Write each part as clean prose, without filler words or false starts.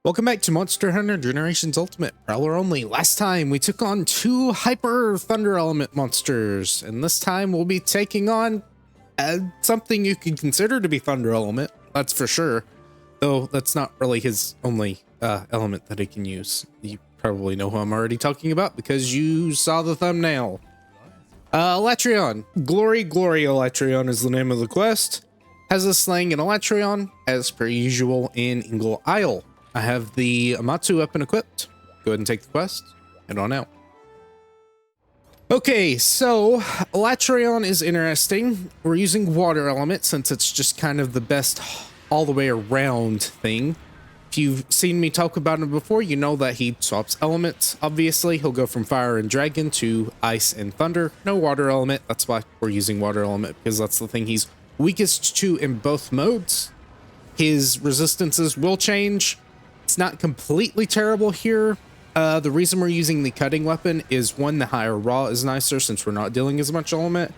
Welcome back to Monster Hunter Generations Ultimate, Prowler only. Last time we took on two Hyper Thunder Element monsters, and this time we'll be taking on something you could consider to be Thunder Element, that's for sure. Though that's not really his only element that he can use. You probably know who I'm already talking about because you saw the thumbnail. Alatreon. Glory Alatreon is the name of the quest. Has us slaying an Alatreon, as per usual in Ingle Isle. I have the Amatsu weapon equipped. Go ahead and take the quest. Head on out. Okay, so Alatreon is interesting. We're using water element since it's just kind of the best all the way around thing. If you've seen me talk about him before, you know that he swaps elements. Obviously, he'll go from fire and dragon to ice and thunder. No water element. That's why we're using water element, because that's the thing he's weakest to in both modes. His resistances will change. It's not completely terrible here. The reason we're using the cutting weapon is one, the higher raw is nicer since we're not dealing as much element,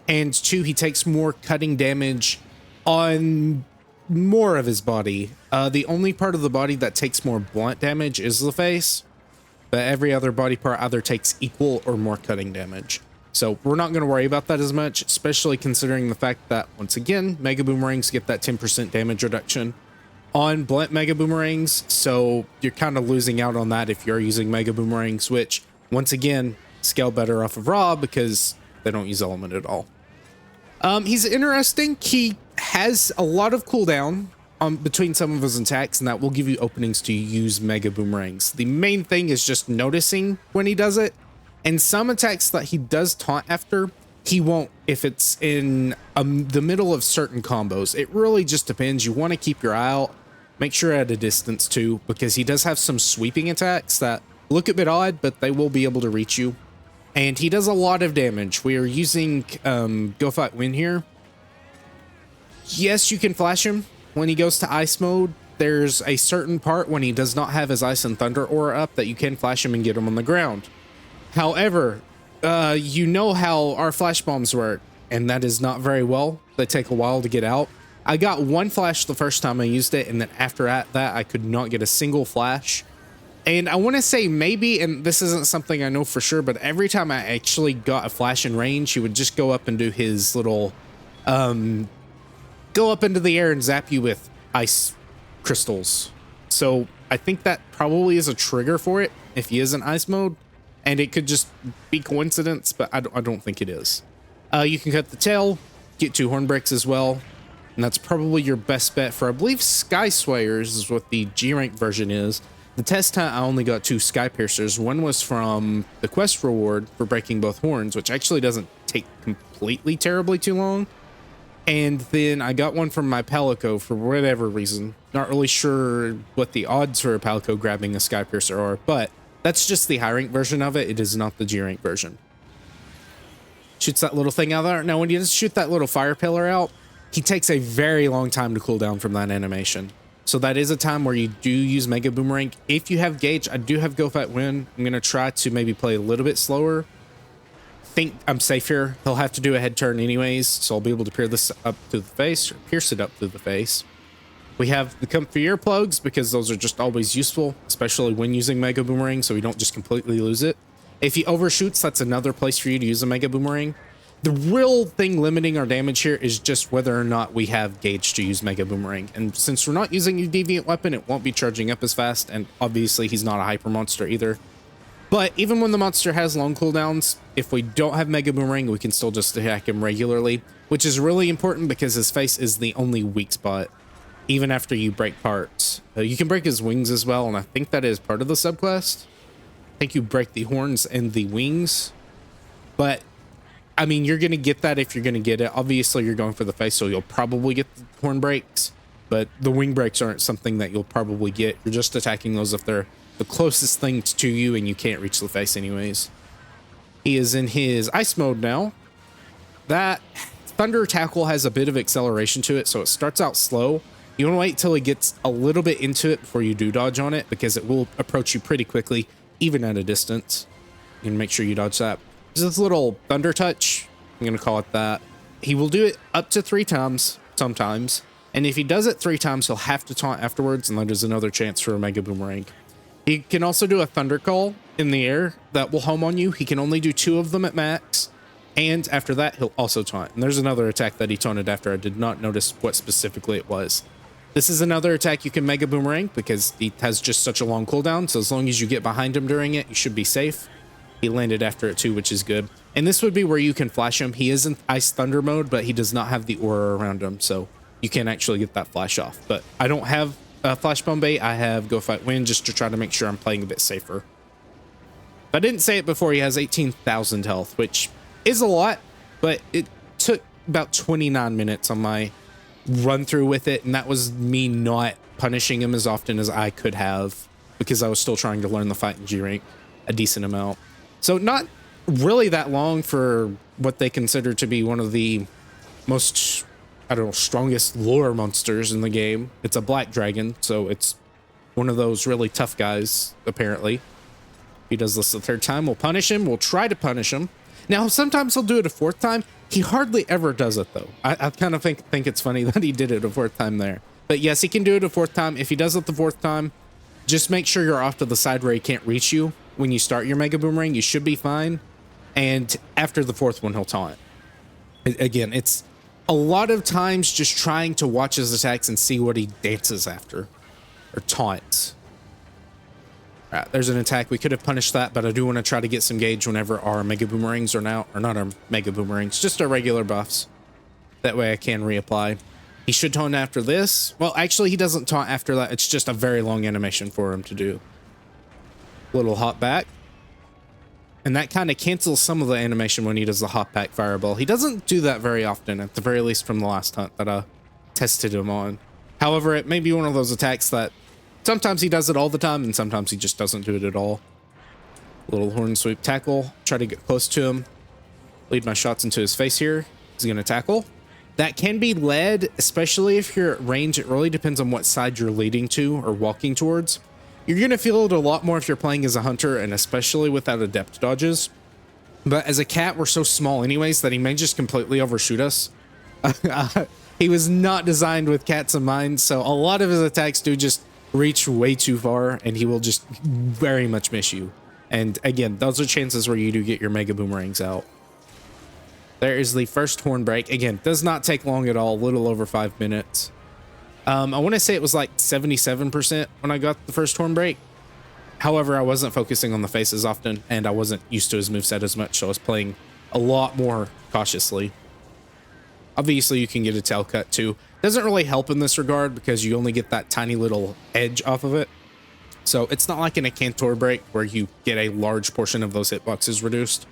and two, he takes more cutting damage on more of his body. The only part of the body that takes more blunt damage is the face, but every other body part either takes equal or more cutting damage. So we're not going to worry about that as much, especially considering the fact that, once again, Mega Boomerangs get that 10% damage reduction on blunt Mega Boomerangs, so you're kind of losing out on that if you're using Mega Boomerangs, which, once again, scale better off of raw because they don't use element at all. He's interesting. He has a lot of cooldown between some of his attacks, and that will give you openings to use Mega Boomerangs. The main thing is just noticing when he does it, and some attacks that he does taunt after, he won't if it's in the middle of certain combos. It really just depends. You want to keep your eye out. Make sure at a distance too, because he does have some sweeping attacks that look a bit odd, but they will be able to reach you. And he does a lot of damage. We are using Go Fight Win here. Yes, you can flash him when he goes to ice mode. There's a certain part when he does not have his ice and thunder aura up that you can flash him and get him on the ground. However, you know how our flash bombs work, and that is not very well. They take a while to get out. I got one flash the first time I used it, and then after that I could not get a single flash. And I want to say maybe, and this isn't something I know for sure, but every time I actually got a flash in range, he would just go up and do his little, go up into the air and zap you with ice crystals. So I think that probably is a trigger for it if he is in ice mode. And it could just be coincidence, but I don't think it is. You can cut the tail, get 2 horn breaks as well. And that's probably your best bet for, I believe, Sky Swayers is what the G rank version is. The test hunt, I only got 2 Sky Piercers. One was from the quest reward for breaking both horns, which actually doesn't take completely terribly too long. And then I got one from my Palico for whatever reason. Not really sure what the odds for a Palico grabbing a Sky Piercer are, but that's just the high rank version of it. It is not the G rank version. Shoots that little thing out there. Now, when you just shoot that little fire pillar out, he takes a very long time to cool down from that animation. So that is a time where you do use Mega Boomerang. If you have gauge, I do have Go Fight Win. I'm going to try to maybe play a little bit slower. Think I'm safe here. He'll have to do a head turn anyways, so I'll be able to pierce this up through the face, or pierce it up through the face. We have the comfy earplugs because those are just always useful, especially when using Mega Boomerang, so we don't just completely lose it. If he overshoots, that's another place for you to use a Mega Boomerang. The real thing limiting our damage here is just whether or not we have gauge to use Mega Boomerang. And since we're not using a deviant weapon, it won't be charging up as fast, and obviously he's not a hyper monster either. But even when the monster has long cooldowns, if we don't have Mega Boomerang, we can still just attack him regularly, which is really important because his face is the only weak spot. Even after you break parts. You can break his wings as well, and I think that is part of the subquest. I think you break the horns and the wings. But, I mean, you're going to get that if you're going to get it. Obviously, you're going for the face, so you'll probably get the horn breaks. But the wing breaks aren't something that you'll probably get. You're just attacking those if they're the closest things to you and you can't reach the face anyways. He is in his ice mode now. That Thunder Tackle has a bit of acceleration to it, so it starts out slow. You want to wait till he gets a little bit into it before you do dodge on it, because it will approach you pretty quickly, even at a distance. You can make sure you dodge that. There's this little Thunder Touch, I'm going to call it that. He will do it up to 3 times, sometimes, And if he does it 3 times, he'll have to taunt afterwards, and that is another chance for a Mega Boomerang. He can also do a Thunder Call in the air that will home on you. He can only do 2 of them at max. And after that, he'll also taunt. And there's another attack that he taunted after. I did not notice what specifically it was. This is another attack you can Mega Boomerang because he has just such a long cooldown. So as long as you get behind him during it, you should be safe. He landed after it too, which is good. And this would be where you can flash him. He is in Ice Thunder mode, but he does not have the aura around him. So you can actually get that flash off. But I don't have Flash Bomb Bait. I have Go Fight Wind just to try to make sure I'm playing a bit safer. If I didn't say it before, he has 18,000 health, which is a lot, but it took about 29 minutes on my run through with it, and that was me not punishing him as often as I could have because I was still trying to learn the fight in G rank a decent amount. So not really that long for what they consider to be one of the most, I don't know, strongest lure monsters in the game. It's a black dragon, so it's one of those really tough guys, apparently. If he does this the 3rd time, we'll punish him. We'll try to punish him. Now, sometimes he'll do it a 4th time. He hardly ever does it, though. I kind of think it's funny that he did it a 4th time there. But yes, he can do it a 4th time. If he does it the 4th time, just make sure you're off to the side where he can't reach you. When you start your Mega Boomerang, you should be fine. And after the 4th one, he'll taunt. Again, it's a lot of times just trying to watch his attacks and see what he dances after. Or taunts. All right, there's an attack. We could have punished that, but I do want to try to get some gauge whenever our Mega Boomerangs are now, or not our Mega Boomerangs, just our regular buffs. That way I can reapply. He should taunt after this. Well, actually, he doesn't taunt after that. It's just a very long animation for him to do. Little hop back. And that kind of cancels some of the animation when he does the hop back fireball. He doesn't do that very often, at the very least from the last hunt that I tested him on. However, it may be one of those attacks that sometimes he does it all the time, and sometimes he just doesn't do it at all. Little horn sweep tackle. Try to get close to him. Lead my shots into his face here. He's going to tackle. That can be led, especially if you're at range. It really depends on what side you're leading to or walking towards. You're going to feel it a lot more if you're playing as a hunter, and especially without adept dodges. But as a cat, we're so small anyways that he may just completely overshoot us. He was not designed with cats in mind, so a lot of his attacks do just reach way too far, and he will just very much miss you. And again, those are chances where you do get your Mega Boomerangs out. There is the first horn break. Again, does not take long at all, a little over 5 minutes. I want to say it was like 77% when I got the first horn break. However, I wasn't focusing on the face as often, and I wasn't used to his moveset as much, so I was playing a lot more cautiously. Obviously, you can get a tail cut too. Doesn't really help in this regard because you only get that tiny little edge off of it. So it's not like in a Cantor break where you get a large portion of those hitboxes reduced.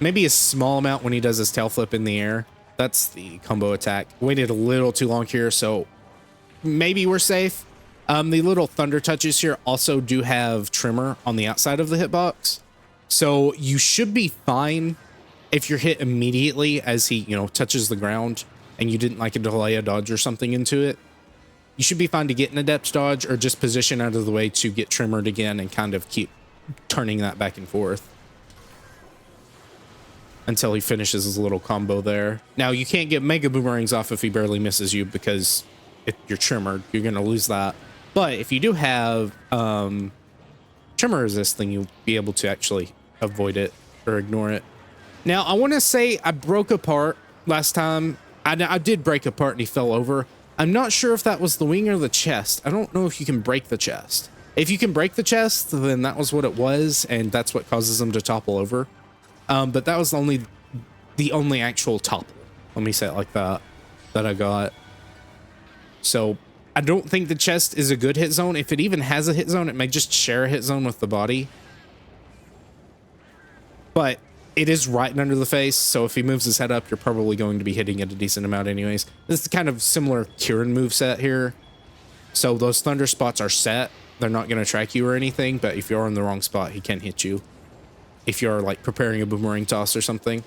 Maybe a small amount when he does his tail flip in the air. That's the combo attack. Waited a little too long here, so maybe we're safe. The little thunder touches here also do have trimmer on the outside of the hitbox. So you should be fine if you're hit immediately as he, touches the ground and you didn't like delay a dodge or something into it. You should be fine to get an adept dodge or just position out of the way to get trimmered again and kind of keep turning that back and forth until he finishes his little combo there. Now, you can't get Mega Boomerangs off if he barely misses you because if you're trimmered, you're going to lose that. But if you do have trimmer resist, then you'll be able to actually avoid it or ignore it. Now, I want to say I broke apart last time. I did break apart and he fell over. I'm not sure if that was the wing or the chest. I don't know if you can break the chest. If you can break the chest, then that was what it was, and that's what causes him to topple over. But that was the only actual topple, let me say it like that I got. So I don't think the chest is a good hit zone. If it even has a hit zone, it may just share a hit zone with the body. But it is right under the face, so if he moves his head up, you're probably going to be hitting it a decent amount anyways. This is kind of similar Kieran moveset here. So those thunder spots are set. They're not going to track you or anything, but if you're in the wrong spot, he can hit you. If you're like preparing a boomerang toss or something.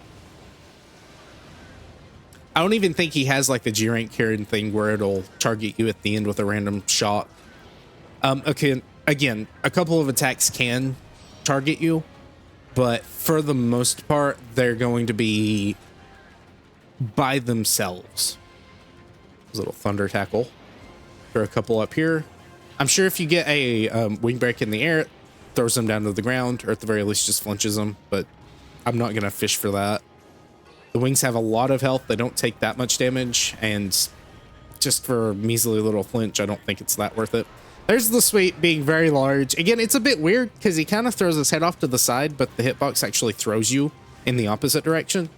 I don't even think he has like the G rank Kieran thing where it'll target you at the end with a random shot. Okay, again, a couple of attacks can target you, but for the most part, they're going to be by themselves. Little thunder tackle. Throw a couple up here. I'm sure if you get a wing break in the air, it throws them down to the ground, or at the very least just flinches them, but I'm not going to fish for that. The wings have a lot of health. They don't take that much damage, and just for a measly little flinch, I don't think it's that worth it. There's the sweep being very large. Again, it's a bit weird because he kind of throws his head off to the side, but the hitbox actually throws you in the opposite direction.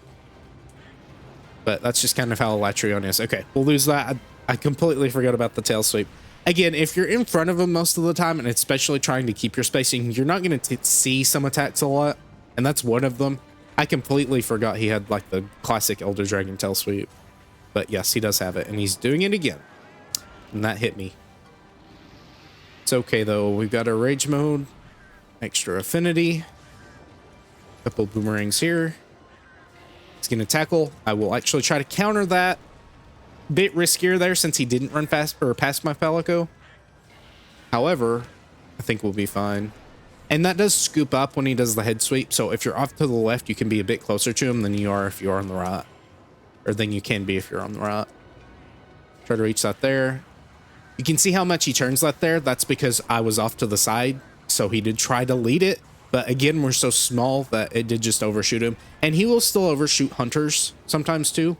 But that's just kind of how Alatreon is. Okay, we'll lose that. I completely forgot about the tail sweep. Again, if you're in front of him most of the time, and especially trying to keep your spacing, you're not going to see some attacks a lot, and that's one of them. I completely forgot he had like the classic Elder Dragon tail sweep. But yes, he does have it, and he's doing it again. And that hit me. It's okay, though. We've got our Rage Mode, extra affinity, couple boomerangs here. He's going to tackle. I will actually try to counter that. Bit riskier there since he didn't run fast or past my Palico. However, I think we'll be fine. And that does scoop up when he does the head sweep. So if you're off to the left, you can be a bit closer to him than you are if you are on the right. Or than you can be if you're on the right. Try to reach that there. You can see how much he turns that there. That's because I was off to the side. So he did try to lead it. But again, we're so small that it did just overshoot him. And he will still overshoot hunters sometimes too.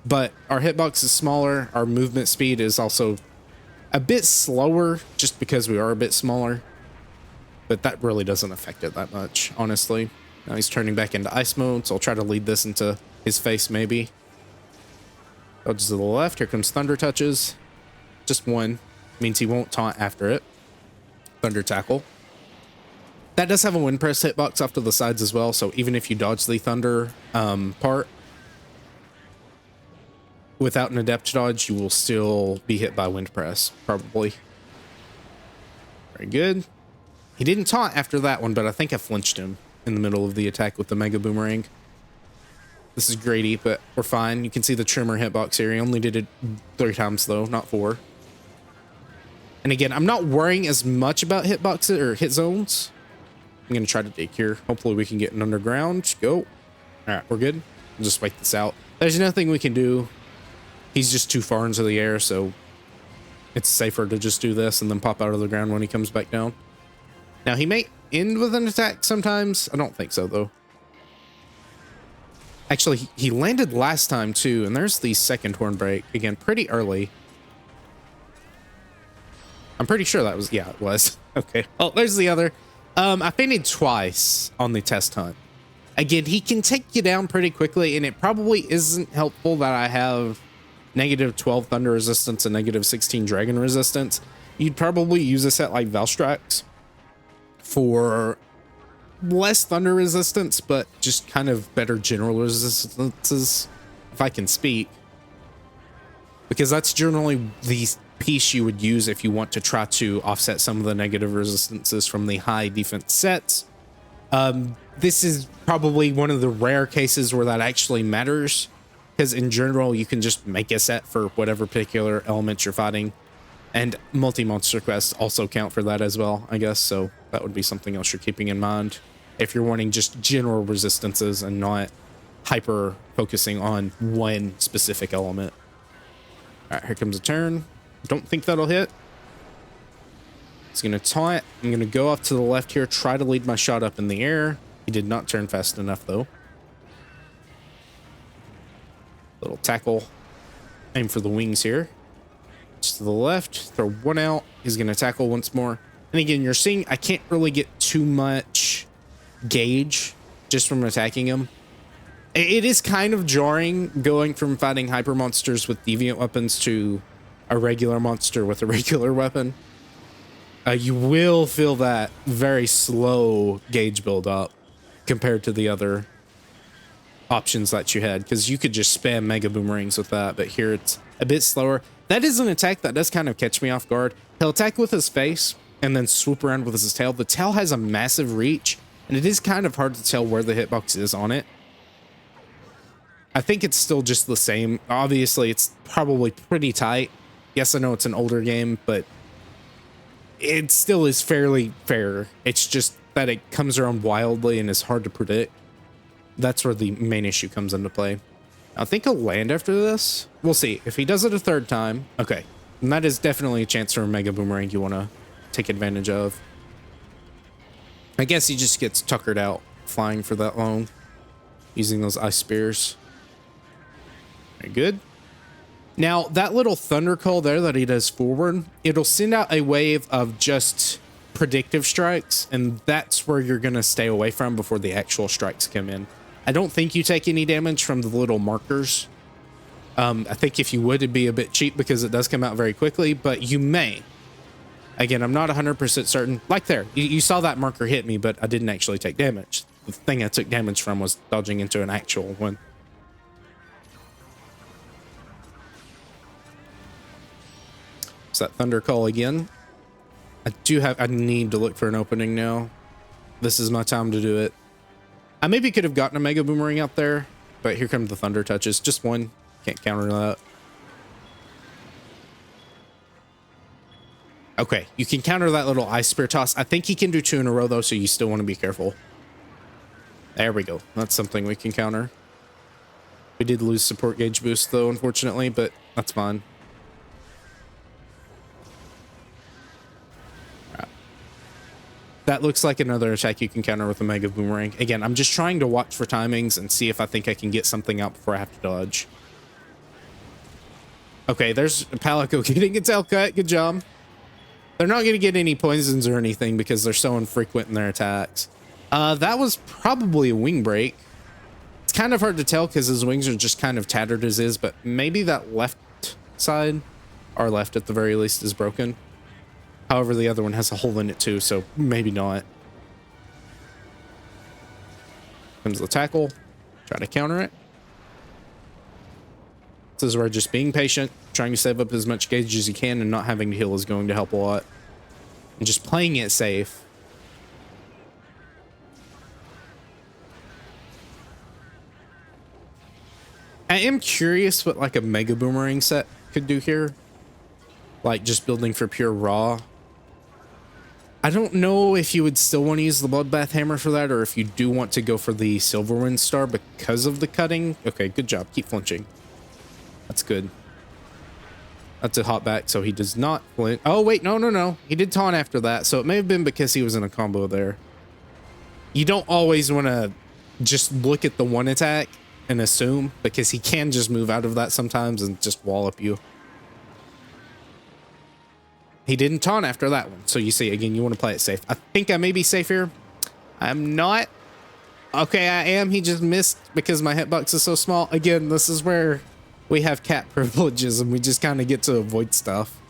But our hitbox is smaller. Our movement speed is also a bit slower just because we are a bit smaller. But that really doesn't affect it that much, honestly. Now he's turning back into ice mode, so I'll try to lead this into his face, maybe. Dodges to the left. Here comes Thunder Touches. Just one. Means he won't taunt after it. Thunder Tackle. That does have a Wind Press hitbox off to the sides as well, so even if you dodge the Thunder part, without an Adept Dodge, you will still be hit by Wind Press, probably. Very good. He didn't taunt after that one, but I think I flinched him in the middle of the attack with the Mega Boomerang. This is Grady, but we're fine. You can see the Trimmer hitbox here. He only did it 3 times, though, not 4. And again, I'm not worrying as much about hitboxes or hit zones. I'm going to try to dig here. Hopefully we can get an underground. Go. All right, we're good. We'll just wait this out. There's nothing we can do. He's just too far into the air, so it's safer to just do this and then pop out of the ground when he comes back down. Now, he may end with an attack sometimes. I don't think so, though. Actually, he landed last time, too, and there's the second horn break. Again, pretty early. I'm pretty sure that was... Yeah, it was. Okay. Oh, there's the other. I fainted twice on the test hunt. Again, he can take you down pretty quickly, and it probably isn't helpful that I have -12 Thunder Resistance and -16 Dragon Resistance. You'd probably use a set like Valstrax for less Thunder Resistance, but just kind of better general resistances, if I can speak. Because that's generally the piece you would use if you want to try to offset some of the negative resistances from the high defense sets. This is probably one of the rare cases where that actually matters, because in general, you can just make a set for whatever particular element you're fighting. And multi-monster quests also count for that as well, I guess. So that would be something else you're keeping in mind if you're wanting just general resistances and not hyper focusing on one specific element. All right, here comes a turn. Don't think that'll hit. He's going to taunt. I'm going to go off to the left here, try to lead my shot up in the air. He did not turn fast enough, though. Little tackle. Aim for the wings here. Just to the left. Throw one out. He's going to tackle once more. And again, you're seeing I can't really get too much gauge just from attacking him. It is kind of jarring going from fighting hyper monsters with deviant weapons to a regular monster with a regular weapon. You will feel that very slow gauge build up compared to the other options that you had, because you could just spam Mega Boomerangs with that, but here it's a bit slower. That is an attack that does kind of catch me off guard. He'll attack with his face and then swoop around with his tail. The tail has a massive reach, and it is kind of hard to tell where the hitbox is on it. I think it's still just the same. Obviously, it's probably pretty tight. Yes, I know it's an older game, but it still is fairly fair. It's just that it comes around wildly and is hard to predict. That's where the main issue comes into play. I think he'll land after this. We'll see. If he does it a third time, okay. And that is definitely a chance for a Mega Boomerang you want to take advantage of. I guess he just gets tuckered out flying for that long, using those ice spears. Very good. Now, that little thunder call there that he does forward, it'll send out a wave of just predictive strikes, and that's where you're going to stay away from before the actual strikes come in. I don't think you take any damage from the little markers. I think if you would, it'd be a bit cheap because it does come out very quickly, but you may. Again, I'm not 100% certain. Like there, you saw that marker hit me, but I didn't actually take damage. The thing I took damage from was dodging into an actual one. It's that thunder call again. I need to look for an opening now. This is my time to do it. I maybe could have gotten a Mega Boomerang out there, but here come the thunder touches. Just one. Can't counter that. Okay, you can counter that little ice spear toss. I think he can do 2 in a row though, so you still want to be careful. There we go. That's something we can counter. We did lose support gauge boost though, unfortunately, but that's fine. That looks like another attack you can counter with a Mega Boomerang. Again, I'm just trying to watch for timings and see if I think I can get something out before I have to dodge. Okay, there's Palico getting a tail cut. Good job. They're not going to get any poisons or anything because they're so infrequent in their attacks. That was probably a wing break. It's kind of hard to tell because his wings are just kind of tattered as is, but maybe that left side, or left at the very least, is broken. However, the other one has a hole in it too, so maybe not. Comes the tackle. Try to counter it. This is where just being patient, trying to save up as much gauge as you can, and not having to heal is going to help a lot. And just playing it safe. I am curious what like a Mega Boomerang set could do here. Like just building for pure raw. I don't know if you would still want to use the Bloodbath Hammer for that, or if you do want to go for the Silverwind Star because of the cutting. Okay, good job. Keep flinching. That's good. That's a hop back, so he does not flinch. Oh, wait, no. He did taunt after that, so it may have been because he was in a combo there. You don't always want to just look at the one attack and assume, because he can just move out of that sometimes and just wallop you. He didn't taunt after that one. So you see, again, you want to play it safe. I think I may be safe here. I'm not. Okay, I am. He just missed because my hitbox is so small. Again, this is where we have cat privileges and we just kind of get to avoid stuff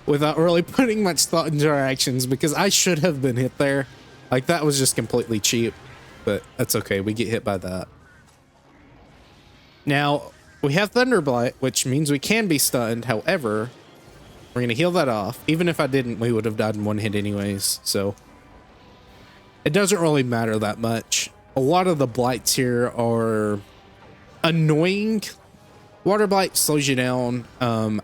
without really putting much thought into our actions, because I should have been hit there. Like, that was just completely cheap, but that's okay. We get hit by that. Now, we have Thunderblight, which means we can be stunned. However, we're going to heal that off. Even if I didn't, we would have died in one hit anyways. So it doesn't really matter that much. A lot of the blights here are annoying. Water Blight slows you down.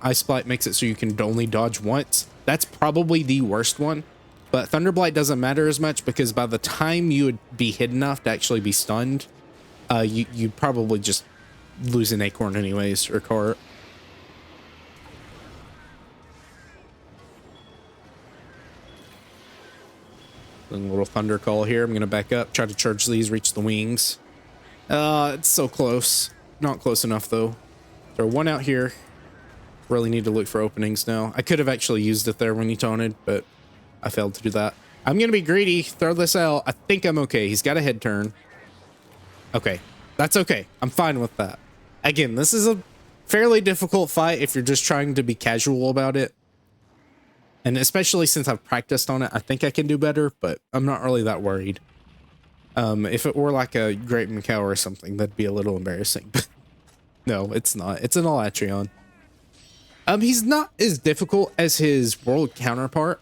Ice Blight makes it so you can only dodge once. That's probably the worst one. But Thunder Blight doesn't matter as much because by the time you would be hit enough to actually be stunned, you'd probably just lose an acorn anyways, or cart. A little thunder call here. I'm going to back up, try to charge these, reach the wings. It's so close. Not close enough, though. Throw one out here. Really need to look for openings now. I could have actually used it there when he taunted, but I failed to do that. I'm going to be greedy. Throw this out. I think I'm okay. He's got a head turn. Okay. That's okay. I'm fine with that. Again, this is a fairly difficult fight if you're just trying to be casual about it. And especially since I've practiced on it, I think I can do better, but I'm not really that worried. If it were like a Great Macau or something, that'd be a little embarrassing. No, it's not. It's an Alatreon. He's not as difficult as his world counterpart.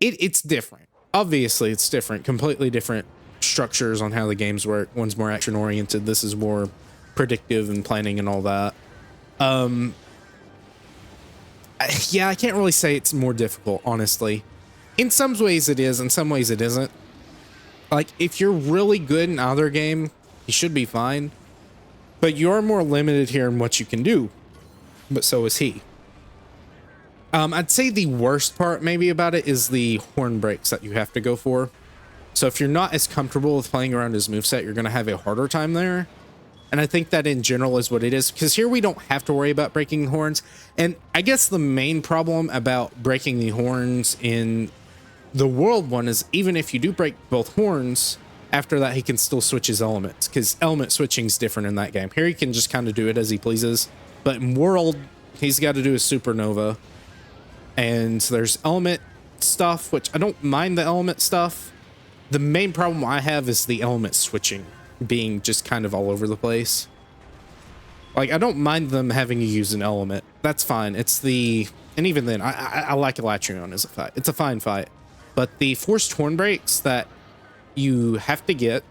It's different. Obviously, it's different. Completely different structures on how the games work. One's more action-oriented. This is more predictive and planning and all that. Yeah, I can't really say it's more difficult, honestly. In some ways it is, in some ways it isn't. Like, if you're really good in either game, he should be fine. But you are more limited here in what you can do. But so is he. I'd say the worst part maybe about it is the horn breaks that you have to go for. So if you're not as comfortable with playing around his moveset, you're going to have a harder time there. And I think that in general is what it is, because here we don't have to worry about breaking the horns. And I guess the main problem about breaking the horns in the world one is even if you do break both horns, after that he can still switch his elements, because element switching is different in that game. Here he can just kind of do it as he pleases. But in world, he's got to do his supernova. And there's element stuff, which I don't mind the element stuff. The main problem I have is the element switching being just kind of all over the place. Like, I don't mind them having to use an element. That's fine. It's the... And even then, I like Alatreon as a fight. It's a fine fight. But the forced horn breaks that you have to get,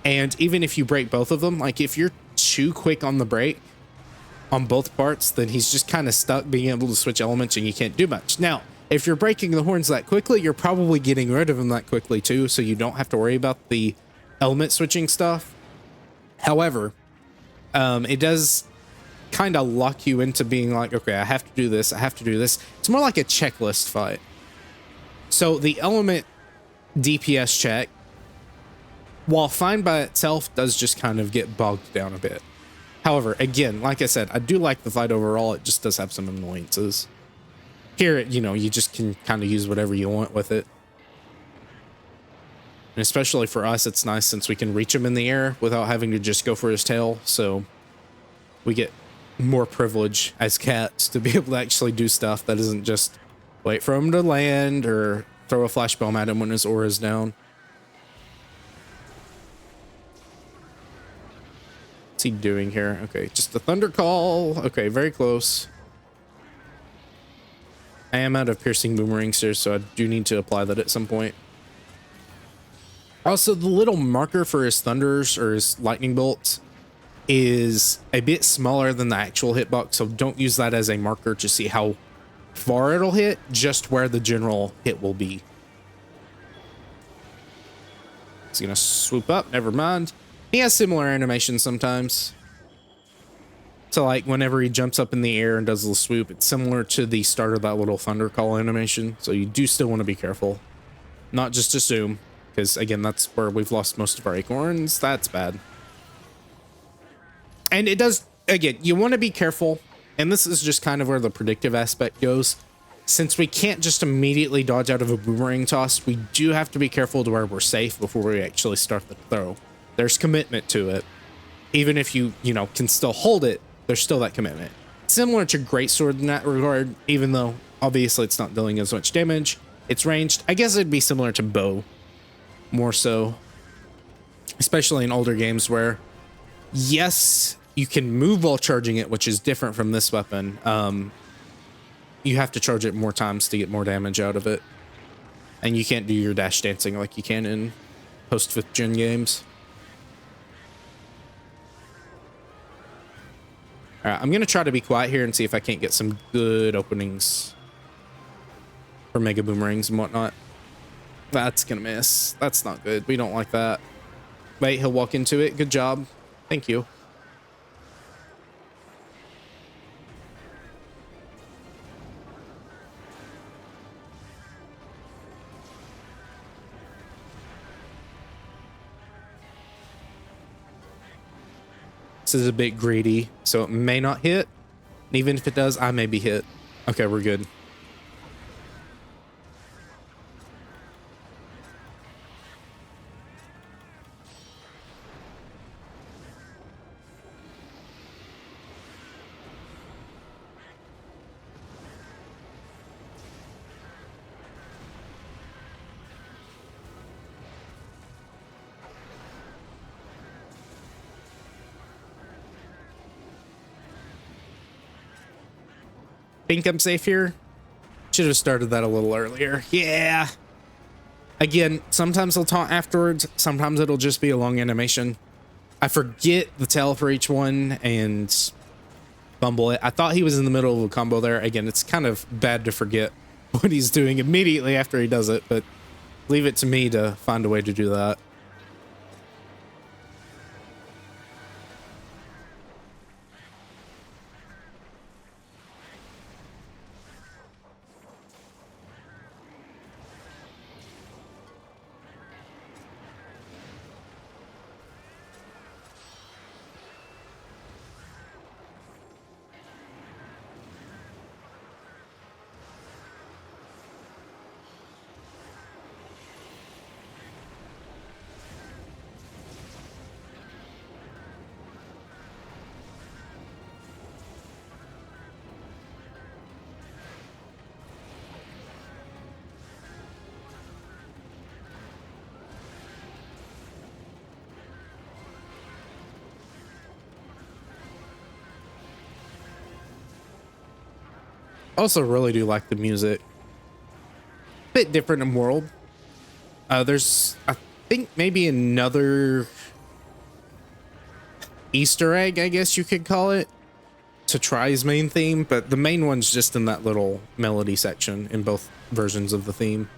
and even if you break both of them, like if you're too quick on the break on both parts, then he's just kind of stuck being able to switch elements and you can't do much. Now, if you're breaking the horns that quickly, you're probably getting rid of them that quickly too, so you don't have to worry about the element switching stuff. However, it does kind of lock you into being like, okay, I have to do this, I have to do this. It's more like a checklist fight. So the element DPS check, while fine by itself, does just kind of get bogged down a bit. However, again, like I said, I do like the fight overall. It just does have some annoyances. Here, you know, you just can kind of use whatever you want with it. And especially for us, it's nice since we can reach him in the air without having to just go for his tail. So we get more privilege as cats to be able to actually do stuff that isn't just wait for him to land or throw a flash bomb at him when his aura is down. What's he doing here? Okay, just the thunder call. Okay, very close. I am out of piercing boomerangs here, so I do need to apply that at some point. Also, the little marker for his thunders or his lightning bolts is a bit smaller than the actual hitbox, so don't use that as a marker to see how far it'll hit, just where the general hit will be. He's gonna swoop up, never mind. He has similar animations sometimes. So like whenever he jumps up in the air and does the swoop, it's similar to the start of that little thunder call animation. So you do still want to be careful. Not just assume, because again, that's where we've lost most of our acorns. That's bad. And it does, again, you want to be careful. And this is just kind of where the predictive aspect goes. Since we can't just immediately dodge out of a boomerang toss, we do have to be careful to where we're safe before we actually start the throw. There's commitment to it. Even if you know, can still hold it, there's still that commitment. Similar to Greatsword in that regard, even though obviously it's not dealing as much damage. It's ranged. I guess it'd be similar to Bow, more so. Especially in older games where, yes, you can move while charging it, which is different from this weapon. You have to charge it more times to get more damage out of it. And you can't do your dash dancing like you can in post 5th gen games. Alright, I'm going to try to be quiet here and see if I can't get some good openings for Mega Boomerangs and whatnot. That's going to miss. That's not good. We don't like that. Wait, he'll walk into it. Good job. Thank you. This is a bit greedy, so it may not hit. And even if it does, I may be hit. Okay, we're good. Think I'm safe here? Should have started that a little earlier. Yeah. Again, sometimes they'll taunt afterwards. Sometimes it'll just be a long animation. I forget the tail for each one and fumble it. I thought he was in the middle of a combo there. Again, it's kind of bad to forget what he's doing immediately after he does it, but leave it to me to find a way to do that. Also really do like the music. Bit different in world. There's, I think, maybe another Easter egg, I guess you could call it, to Try's main theme, but the main one's just in that little melody section in both versions of the theme.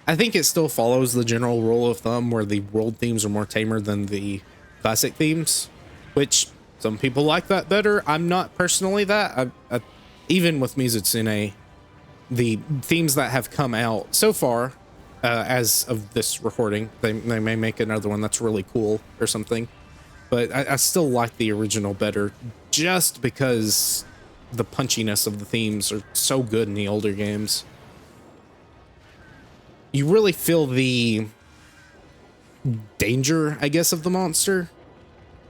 I think it still follows the general rule of thumb where the world themes are more tamer than the classic themes, which some people like that better. I'm not personally that. Even with Mizutsune, the themes that have come out so far, as of this recording, they may make another one that's really cool or something, but I still like the original better just because the punchiness of the themes are so good in the older games. You really feel the danger, I guess, of the monster.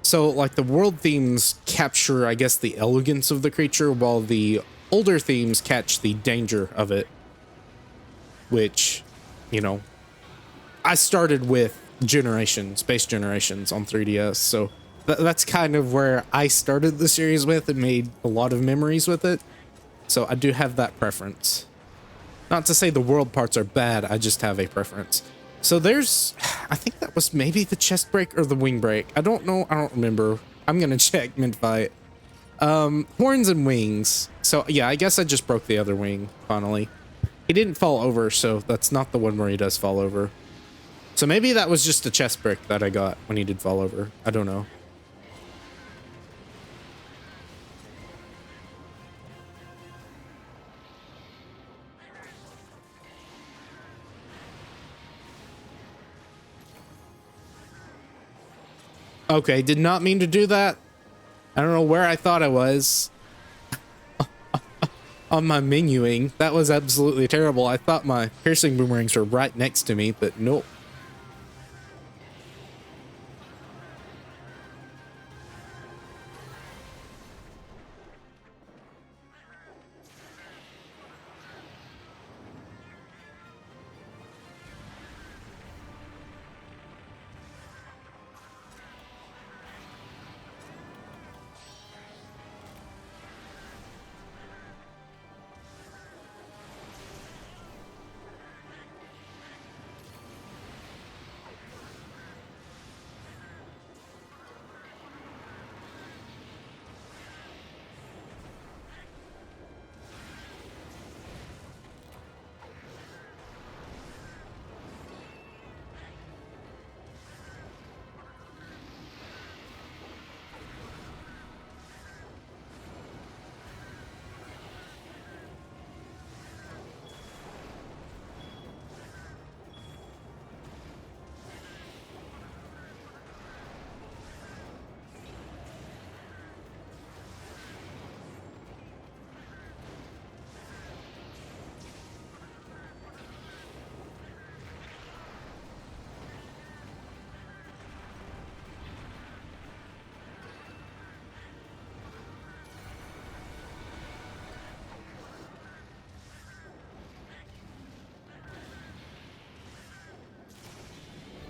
So, like, the world themes capture, I guess, the elegance of the creature, while the older themes catch the danger of it. Which, you know, I started with Space Generations on 3DS, so that's kind of where I started the series with and made a lot of memories with it. So I do have that preference. Not to say the world parts are bad, I just have a preference. So there's, I think that was maybe the chest break or the wing break. I don't know, I don't remember. I'm gonna check mid-fight. Horns and wings. So yeah, I guess I just broke the other wing, finally. He didn't fall over, so that's not the one where he does fall over. So maybe that was just a chest break that I got when he did fall over. I don't know. Okay, did not mean to do that. I don't know where I thought I was on my menuing. That was absolutely terrible. I thought my piercing boomerangs were right next to me, but nope.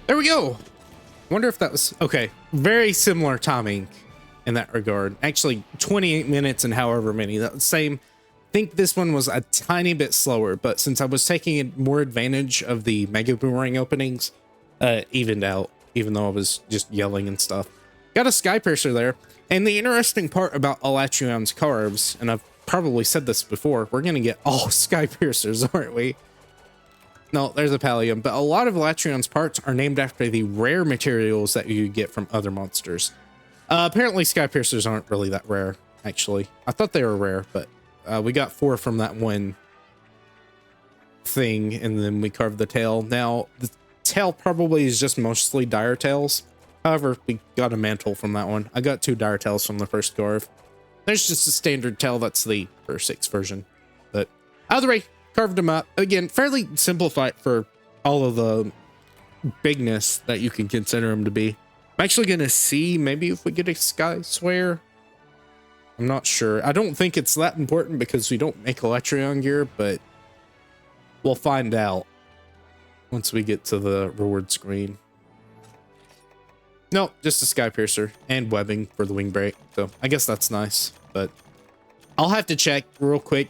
There we go. Wonder if that was okay. Very similar timing in that regard. Actually, 28 minutes and however many. That same. I think this one was a tiny bit slower, but since I was taking more advantage of the Mega Boomerang openings, evened out. Even though I was just yelling and stuff. Got a Sky Piercer there. And the interesting part about Alatreon's carves, and I've probably said this before, we're gonna get all Sky Piercers, aren't we? No, there's a Pallium, but a lot of Alatreon's parts are named after the rare materials that you get from other monsters. Apparently Sky Piercers aren't really that rare, actually. I thought they were rare, but we got 4 from that one thing, and then we carved the tail. Now, the tail probably is just mostly dire tails. However, we got a mantle from that one. I got 2 dire tails from the first carve. There's just a standard tail, that's the first 6 version. But either way, carved them up. Again, fairly simplified for all of the bigness that you can consider them to be. I'm actually going to see maybe if we get a Sky Swear. I'm not sure. I don't think it's that important because we don't make Alatreon gear, but we'll find out once we get to the reward screen. No, just a Sky Piercer and webbing for the wing break. So I guess that's nice, but I'll have to check real quick.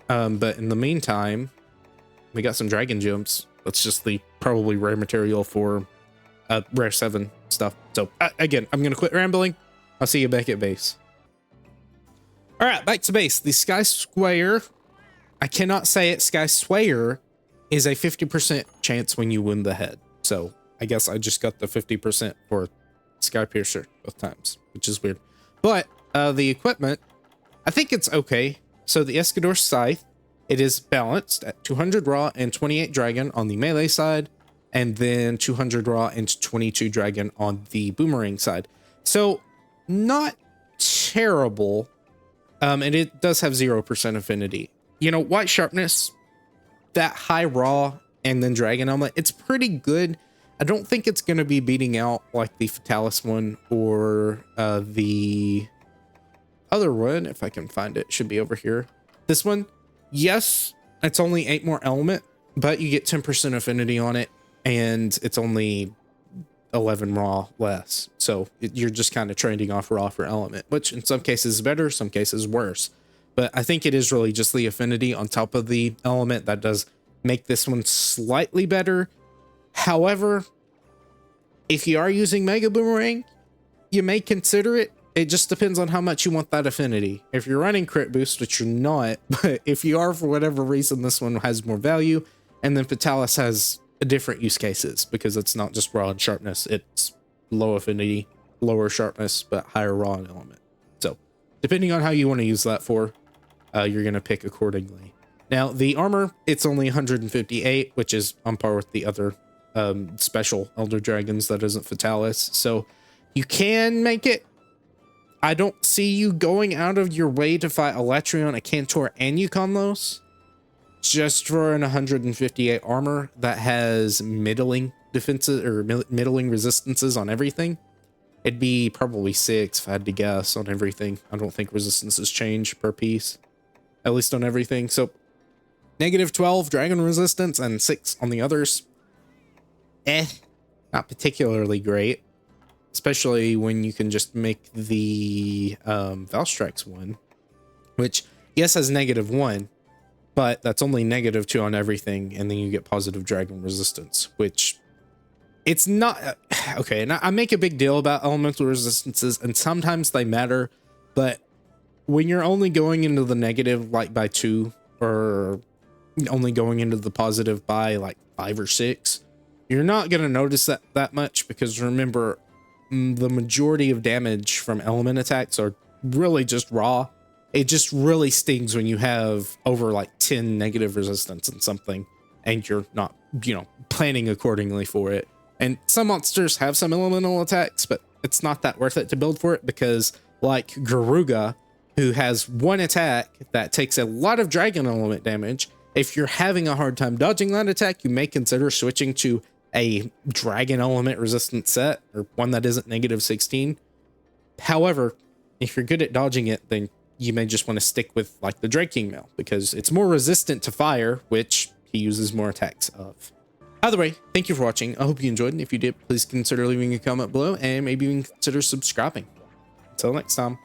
But in the meantime, we got some dragon gems. That's just the probably rare material for rare 7 stuff. So again, I'm going to quit rambling. I'll see you back at base. All right, back to base. The Sky Square, I cannot say it, Sky Swayer is a 50% chance when you win the head. So I guess I just got the 50% for Sky Piercer both times, which is weird. But the equipment, I think it's okay. So the Escador Scythe, it is balanced at 200 raw and 28 dragon on the melee side, and then 200 raw and 22 dragon on the boomerang side. So not terrible. And it does have 0% affinity. You know, white sharpness, that high raw and then dragon helmet, it's pretty good. I don't think it's going to be beating out like the Fatalis one or the other one. If I can find it, should be over here. This one, yes, it's only 8 more element, but you get 10% affinity on it, and it's only 11 raw less. So you're just kind of trading off raw for element, which in some cases is better, some cases worse. But I think it is really just the affinity on top of the element that does make this one slightly better. However, if you are using Mega Boomerang, you may consider it. It just depends on how much you want that affinity. If you're running crit boost, which you're not, but if you are for whatever reason, this one has more value. And then Fatalis has different use cases because it's not just raw and sharpness. It's low affinity, lower sharpness, but higher raw and element. So depending on how you want to use that for, you're going to pick accordingly. Now the armor, it's only 158, which is on par with the other special Elder Dragons that isn't Fatalis. So you can make it. I don't see you going out of your way to fight Alatreon, a Cantor, and Yukonlos just for an 158 armor that has middling defenses or middling resistances on everything. It'd be probably 6 if I had to guess on everything. I don't think resistances change per piece, at least on everything. So -12 dragon resistance and 6 on the others. Not particularly great. Especially when you can just make the Valstrax one, which, yes, has -1, but that's only -2 on everything, and then you get positive dragon resistance, which it's not... Okay, and I make a big deal about elemental resistances, and sometimes they matter, but when you're only going into the negative, like, by 2, or only going into the positive by, like, 5 or 6, you're not going to notice that much, because remember... the majority of damage from element attacks are really just raw. It just really stings when you have over like 10 negative resistance in something and you're not, you know, planning accordingly for it. And some monsters have some elemental attacks, but it's not that worth it to build for it because like Garuga, who has one attack that takes a lot of dragon element damage, if you're having a hard time dodging that attack, you may consider switching to a dragon element resistant set or one that isn't -16. However, if you're good at dodging it, then you may just want to stick with like the Draking Mail because it's more resistant to fire, which he uses more attacks of. Either way, thank you for watching. I hope you enjoyed, and if you did, please consider leaving a comment below and maybe even consider subscribing. Until next time.